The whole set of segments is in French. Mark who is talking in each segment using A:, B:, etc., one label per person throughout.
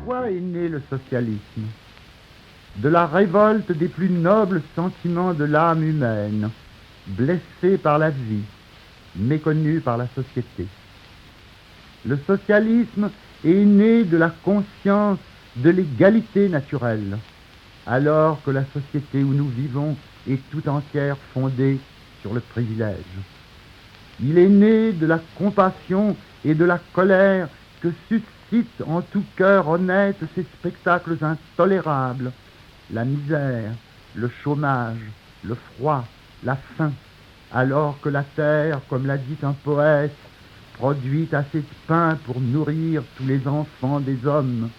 A: quoi est né le socialisme? De la révolte des plus nobles sentiments de l'âme humaine, blessée par la vie, méconnue par la société. Le socialisme est né de la conscience de l'égalité naturelle, alors que la société où nous vivons est tout entière fondée sur le privilège. Il est né de la compassion et de la colère que suscitent en tout cœur honnête ces spectacles intolérables, la misère, le chômage, le froid, la faim, alors que la terre, comme l'a dit un poète, produit assez de pain pour nourrir tous les enfants des hommes,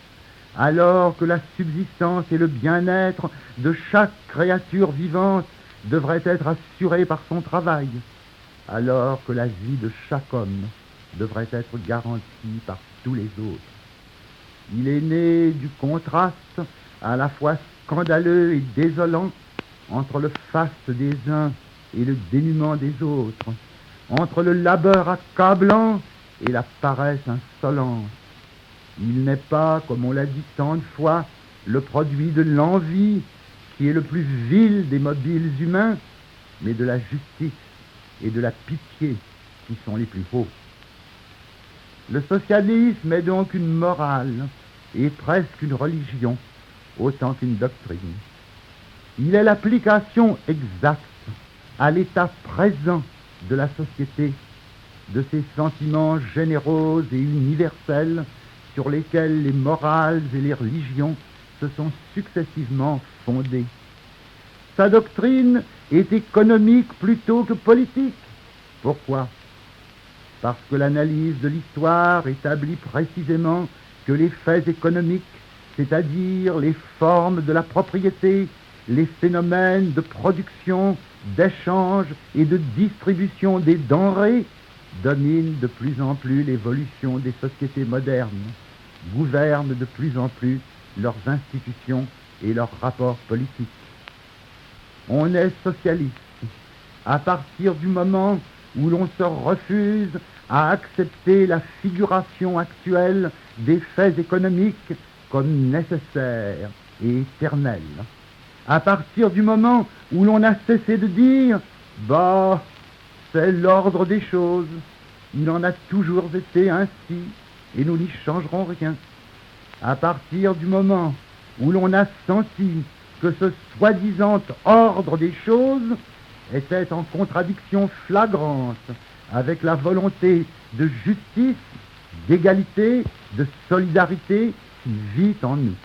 A: alors que la subsistance et le bien-être de chaque créature vivante devraient être assurés par son travail, alors que la vie de chaque homme devrait être garantie par tous les autres. Il est né du contraste à la fois scandaleux et désolant entre le faste des uns et le dénuement des autres, entre le labeur accablant et la paresse insolente. Il n'est pas, comme on l'a dit tant de fois, le produit de l'envie qui est le plus vil des mobiles humains, mais de la justice et de la pitié qui sont les plus hauts. Le socialisme est donc une morale et presque une religion, autant qu'une doctrine. Il est l'application exacte à l'état présent de la société de ces sentiments généraux et universels sur lesquels les morales et les religions se sont successivement fondées. Sa doctrine est économique plutôt que politique. Pourquoi? Parce que l'analyse de l'histoire établit précisément que les faits économiques, c'est-à-dire les formes de la propriété, les phénomènes de production, d'échange et de distribution des denrées, dominent de plus en plus l'évolution des sociétés modernes, gouvernent de plus en plus leurs institutions et leurs rapports politiques. On est socialiste à partir du moment où l'on se refuse à accepter la figuration actuelle des faits économiques comme nécessaire et éternelle. À partir du moment où l'on a cessé de dire « bah, c'est l'ordre des choses, il en a toujours été ainsi et nous n'y changerons rien ». À partir du moment où l'on a senti que ce soi-disant ordre des choses était en contradiction flagrante avec la volonté de justice, d'égalité, de solidarité qui vit en nous.